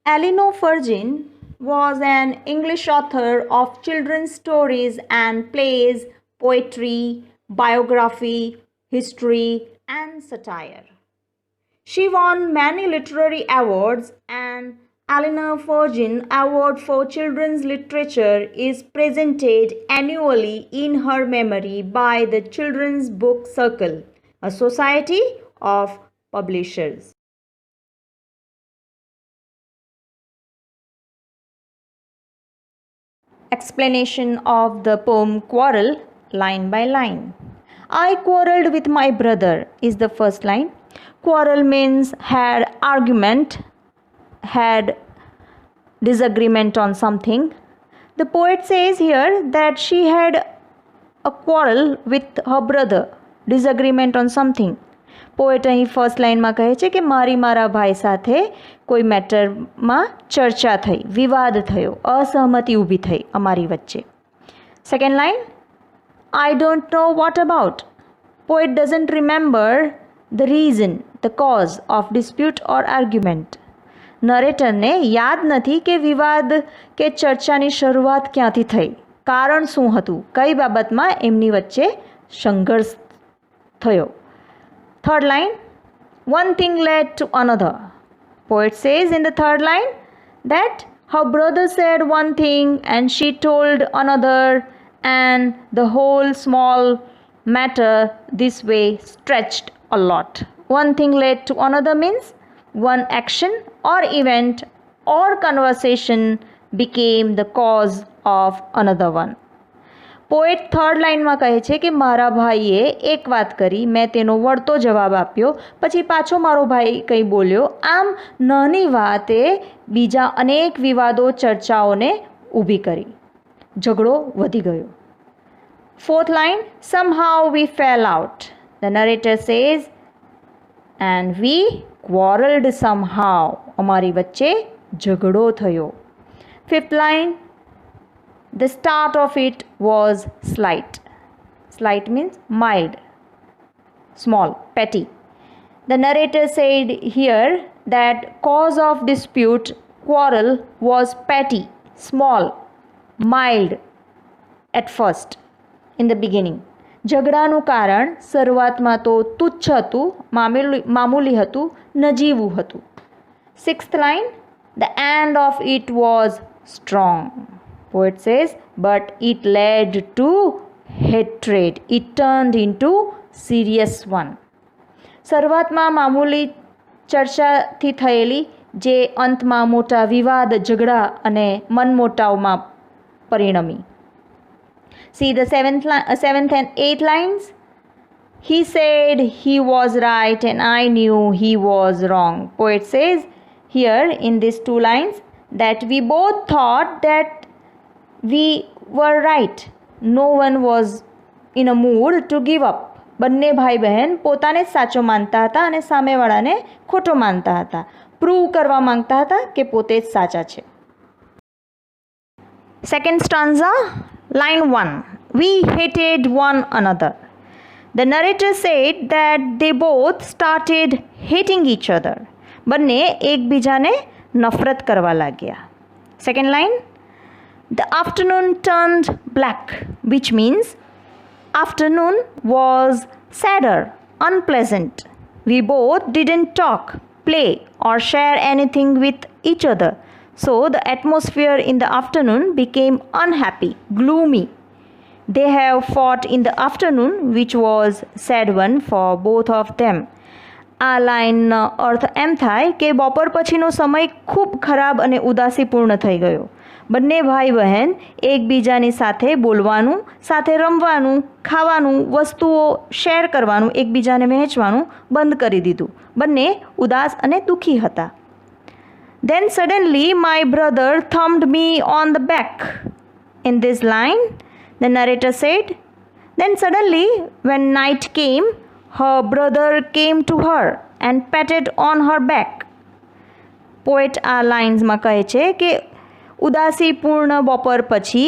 Eleanor Fergin was an English author of children's stories and plays, poetry, biography, history, and satire. She won many literary awards, and Eleanor Fergin Award for Children's Literature is presented annually in her memory by the Children's Book Circle, a society of publishers. Explanation of the poem Quarrel, line by line. I quarrelled with my brother is the first line. Quarrel means had argument, had disagreement on something. The poet says here that she had a quarrel with her brother, disagreement on something. Poet અહીં first લાઇનમાં કહે છે કે મારી મારા ભાઈ સાથે કોઈ મેટરમાં ચર્ચા થઈ, વિવાદ થયો, અસહમતિ ઊભી થઈ અમારી વચ્ચે. Second line, I don't know what about. Poet doesn't remember the reason, the cause of dispute or argument. નરેટરને યાદ નથી કે વિવાદ કે ચર્ચાની શરૂઆત ક્યાંથી થઈ, કારણ શું હતું, કઈ બાબતમાં એમની વચ્ચે સંઘર્ષ થયો. Third line, one thing led to another. Poet says in the third line that her brother said one thing and she told another, and the whole small matter this way stretched a lot. One thing led to another means one action or event or conversation became the cause of another one. Poet third લાઇનમાં કહે છે કે મારા ભાઈએ એક વાત કરી, મેં તેનો વળતો જવાબ આપ્યો, પછી પાછો મારો ભાઈ કંઈ બોલ્યો. આમ નાની વાતે બીજા અનેક વિવાદો ચર્ચાઓને ઊભી કરી. ઝઘડો વધી ગયો. Fourth line, somehow we fell out. The narrator says, and we quarreled somehow. અમારી વચ્ચે ઝઘડો થયો. Fifth line, the start of it was slight. Slight means mild, small, petty. The narrator said here that cause of dispute, quarrel, was petty, small, mild at first, in the beginning. ઝઘડાનું કારણ શરૂઆતમાં તો તુચ્છ હતું, મામૂલી હતું, નજીવું હતું. Sixth line, the end of it was strong. Poet says, but it led to hatred. It turned into serious one. શરૂઆતમાં મામૂલી ચર્ચાથી થયેલી જે અંતમાં મોટા વિવાદ, ઝઘડા અને મનમોટાવમાં પરિણમી. See the seventh and eighth lines. He said he was right and I knew he was wrong. Poet says here in these two lines that we both thought that we were right. No one was in a mood to give up. બંને ભાઈ બહેન પોતાને જ સાચો માનતા હતા અને સામેવાળાને ખોટો માનતા હતા. પ્રૂવ કરવા માંગતા હતા કે પોતે જ સાચા છે. Second stanza, line 1. We hated one another. The narrator said that they both started hating each other. બંને એકબીજાને નફરત કરવા लाग्યા. Second line, the afternoon turned black, which means afternoon was sadder, unpleasant. We both didn't talk, play, or share anything with each other. So the atmosphere in the afternoon became unhappy, gloomy. They have fought in the afternoon, which was sad one for both of them. આ લાઇનનો અર્થ એમ થાય કે બપોર પછીનો સમય ખૂબ ખરાબ અને ઉદાસીપૂર્ણ થઈ ગયો. બંને ભાઈ બહેન એકબીજાની સાથે બોલવાનું, સાથે રમવાનું, ખાવાનું, વસ્તુઓ શેર કરવાનું, એકબીજાને વહેંચવાનું બંધ કરી દીધું. બંને ઉદાસ અને દુઃખી હતા. Then suddenly my brother thumped me on the back. In this line, the narrator said, then suddenly when night came, her brother came to her and patted on her back. Poet આ લાઇન્સમાં કહે છે કે ઉદાસીપૂર્ણ બપોર પછી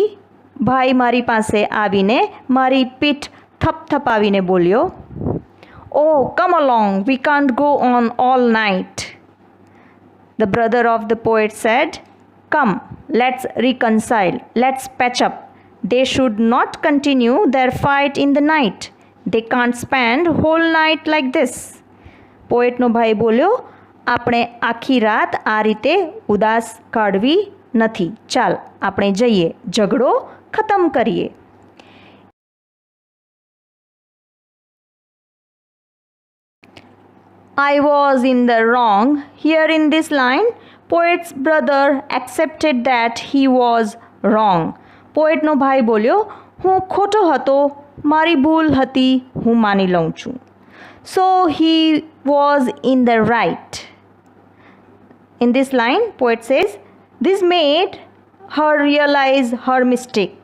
ભાઈ મારી પાસે આવીને મારી પીઠ થપથપાવીને બોલ્યો, Oh, come along, we can't go on all night. The brother of the poet said, "Come, let's reconcile, let's patch up. They should not continue their fight in the night. They can't spend whole night like this." પોએટનો ભાઈ બોલ્યો, આપણે આખી રાત આ રીતે ઉદાસ કાઢવી નથી. ચાલ આપણે જઈએ, ઝઘડો ખતમ કરીએ. I was in the wrong. Here in this line, poet's brother accepted that he was wrong. પોએટનો ભાઈ બોલ્યો, હું ખોટો હતો, મારી ભૂલ હતી, હું માની લઉં છું. So he was in the right. In this line, poet says, this made her realize her mistake.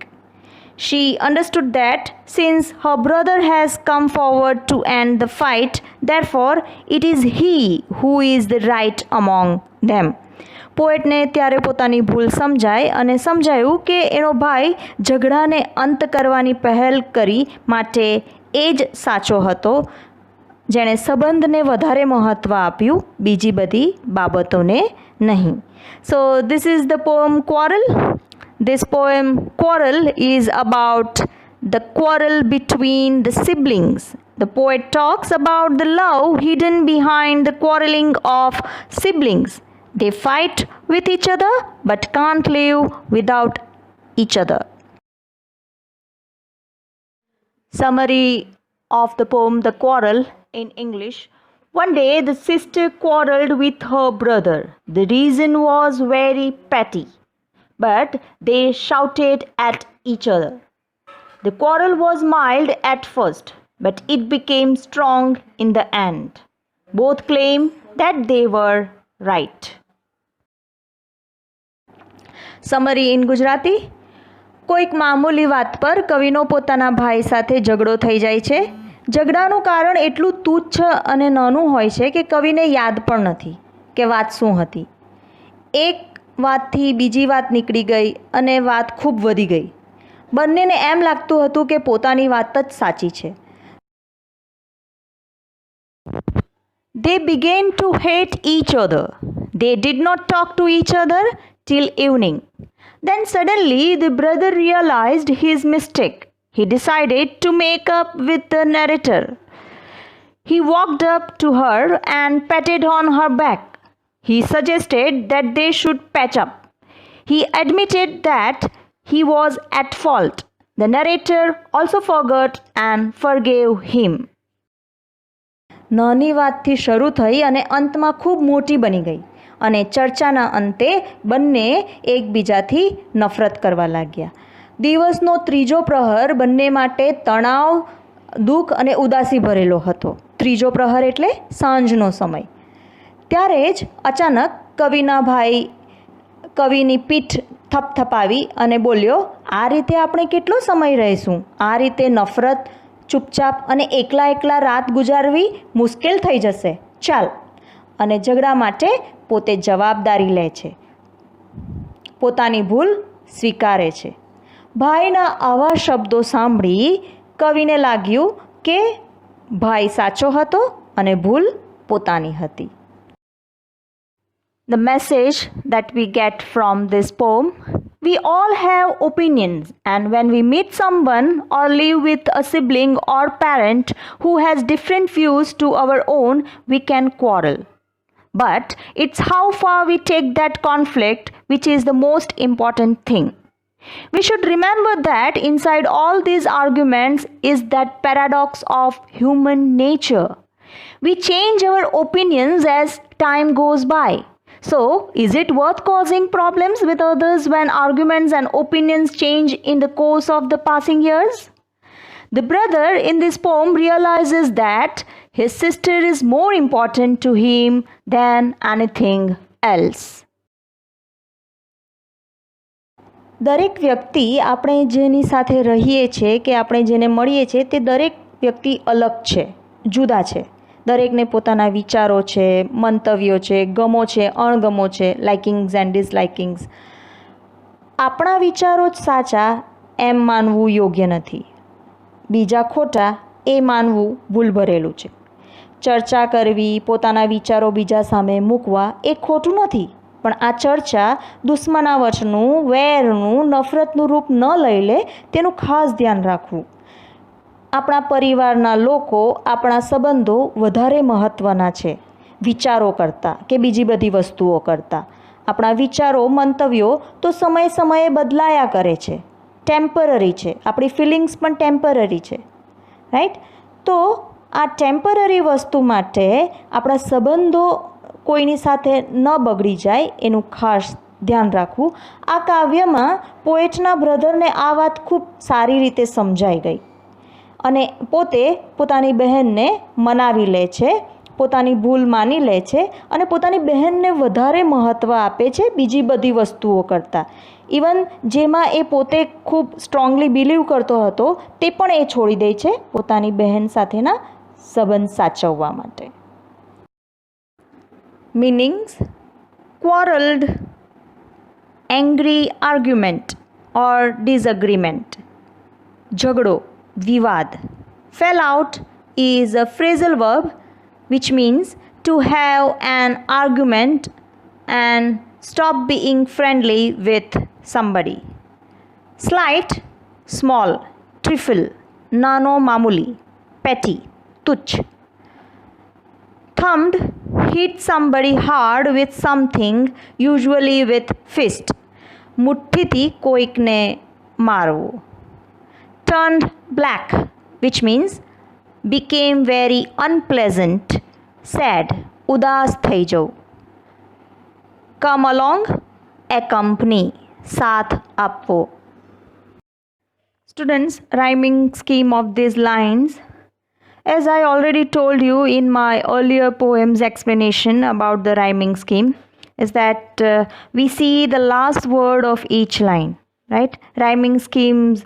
She understood that since her brother has come forward to end the fight, therefore it is he who is the right among them. પોએટને ત્યારે પોતાની ભૂલ સમજાય અને સમજાયું કે એનો ભાઈ ઝઘડાને અંત કરવાની પહેલ કરી માટે એ જ સાચો હતો, જેણે સંબંધને વધારે મહત્ત્વ આપ્યું, બીજી બધી બાબતોને નહીં. So this is the poem quarrel. This poem Quarrel is about the quarrel between the siblings. The poet talks about the love hidden behind the quarreling of siblings. They fight with each other but can't live without each other. Summary of the poem The Quarrel in English. One day the sister quarreled with her brother. The reason was very petty, but they shouted at each other. The quarrel was mild at first, but it became strong in the end. Both claimed that they were right. Summary in Gujarati. કોઈક મામૂલી વાત પર કવિનો પોતાના ભાઈ સાથે ઝઘડો થઈ જાય છે. ઝઘડાનું કારણ એટલું તુચ્છ અને નાનું હોય છે કે કવિને યાદ પણ નથી કે વાત શું હતી. એક વાતથી બીજી વાત નીકળી ગઈ અને વાત ખૂબ વધી ગઈ. બંનેને એમ લાગતું હતું કે પોતાની વાત જ સાચી છે. They began to hate each other. They did not talk to each other till evening. Then suddenly the brother realized his mistake. He decided to make up with the narrator. He walked up to her and patted on her back. He suggested that they should patch up. He admitted that he was at fault. The narrator also forgot and forgave him. નાની વાતથી શરૂ થઈ અને અંતમાં ખૂબ મોટી બની ગઈ અને ચર્ચાના અંતે બંને એકબીજાથી નફરત કરવા लाग्યા. દિવસનો ત્રીજો પ્રહર બંને માટે તણાવ, દુઃખ અને ઉદાસી ભરેલો હતો. ત્રીજો પ્રહર એટલે સાંજનો સમય. ત્યારે જ અચાનક કવિના ભાઈ કવિની પીઠ થપથપાવી અને બોલ્યો, આ રીતે આપણે કેટલો સમય રહીશું? આ રીતે નફરત, ચૂપચાપ અને એકલા એકલા રાત ગુજારવી મુશ્કેલ થઈ જશે. ચાલ. અને ઝઘડા માટે પોતે જવાબદારી લે છે, પોતાની ભૂલ સ્વીકારે છે. ભાઈના આવા શબ્દો સાંભળી કવિને લાગ્યું કે ભાઈ સાચો હતો અને ભૂલ પોતાની હતી. The message that we get from this poem: we all have opinions, and when we meet someone or live with a sibling or parent who has different views to our own, we can quarrel. But it's how far we take that conflict which is the most important thing. We should remember that inside all these arguments is that paradox of human nature. We change our opinions as time goes by. So, is it worth causing problems with others when arguments and opinions change in the course of the passing years? The brother in this poem realizes that his sister is more important to him than anything else. દરેક વ્યક્તિ આપણે જેની સાથે રહીએ છીએ કે આપણે જેને મળીએ છીએ તે દરેક વ્યક્તિ અલગ છે, જુદા છે. દરેકને પોતાના વિચારો છે, મંતવ્યો છે, ગમો છે, અણગમો છે, લાઇકિંગ્સ એન્ડ ડિસલાઇકિંગ્સ. આપણા વિચારો જ સાચા એમ માનવું યોગ્ય નથી. બીજા ખોટા એ માનવું ભૂલ ભરેલું છે. ચર્ચા કરવી, પોતાના વિચારો બીજા સામે મૂકવા એ ખોટું નથી, પણ આ ચર્ચા દુશ્મનાવટનું, વેરનું, નફરતનું રૂપ ન લઈ લે તેનું ખાસ ધ્યાન રાખવું. આપણા પરિવારના લોકો, આપણા સંબંધો વધારે મહત્ત્વના છે વિચારો કરતાં કે બીજી બધી વસ્તુઓ કરતાં. આપણા વિચારો, મંતવ્યો તો સમયે સમયે બદલાયા કરે છે, ટેમ્પરરી છે. આપણી ફિલિંગ્સ પણ ટેમ્પરરી છે, રાઈટ? તો આ ટેમ્પરરી વસ્તુ માટે આપણા સંબંધો કોઈની સાથે ન બગડી જાય એનું ખાસ ધ્યાન રાખવું. આ કાવ્યમાં પોએટના બ્રધરને આ વાત ખૂબ સારી રીતે સમજાઈ ગઈ અને પોતે પોતાની બહેનને મનાવી લે છે, પોતાની ભૂલ માની લે છે અને પોતાની બહેનને વધારે મહત્ત્વ આપે છે બીજી બધી વસ્તુઓ કરતાં. ઇવન જેમાં એ પોતે ખૂબ સ્ટ્રોંગલી બિલીવ કરતો હતો તે પણ એ છોડી દે છે પોતાની બહેન સાથેના સંબંધ સાચવવા માટે. મીનિંગ્સ: quarreled, angry argument or disagreement, ઝઘડો, વિવાદ. Fell out is a phrasal verb which means to have an argument and stop being friendly with somebody. Slight, small, trifle, nano mamuli, petty, tuch. Thumbed, hit somebody hard with something, usually with fist. મુઠ્ઠીથી કોઈકને મારવું. Turned black, which means became very unpleasant, sad, ઉદાસ થઈ જવું. Come along, accompany, સાથ આપવો. Students, rhyming scheme of these lines. As I already told you in my earlier poems explanation about the rhyming scheme, is that we see the last word of each line, right? Rhyming schemes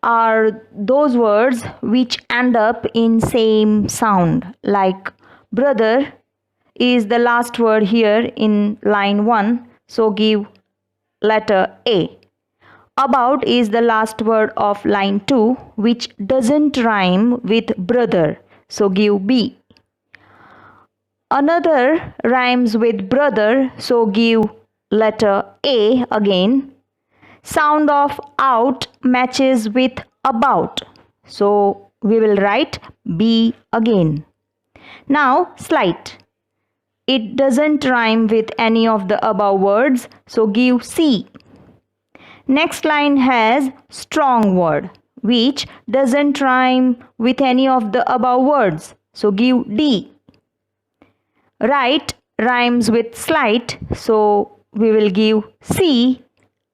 are those words which end up in same sound, like brother is the last word here in line 1, so give letter A. About is the last word of line 2, which doesn't rhyme with brother, so give B. Another rhymes with brother, so give letter A again. Sound of out matches with about, so we will write B again. Now slight. It doesn't rhyme with any of the above words, so give C. Next line has strong word, which doesn't rhyme with any of the above words, so give D. Right rhymes with slight, so we will give C,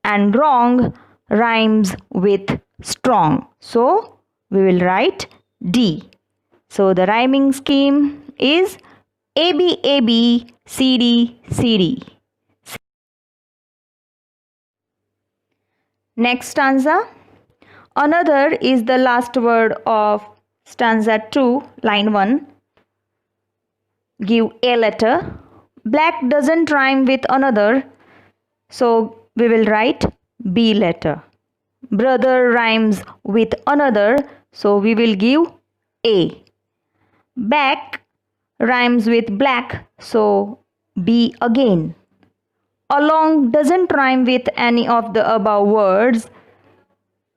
and wrong rhymes with strong, so we will write D. So the rhyming scheme is AB, AB, CD, CD. Next stanza. Another is the last word of stanza 2, line 1. Give A letter. Black doesn't rhyme with another, so we will write B letter. Brother rhymes with another, so we will give A. Back rhymes with black, so B again. Along doesn't rhyme with any of the above words,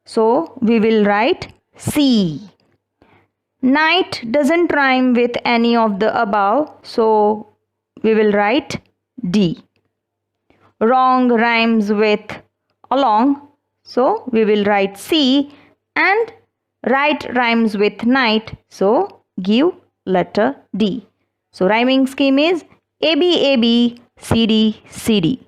so we will write C. Night doesn't rhyme with any of the above, so we will write D. Wrong rhymes with along, so we will write C. And right rhymes with night, so give letter D. So rhyming scheme is AB, AB, CD, CD.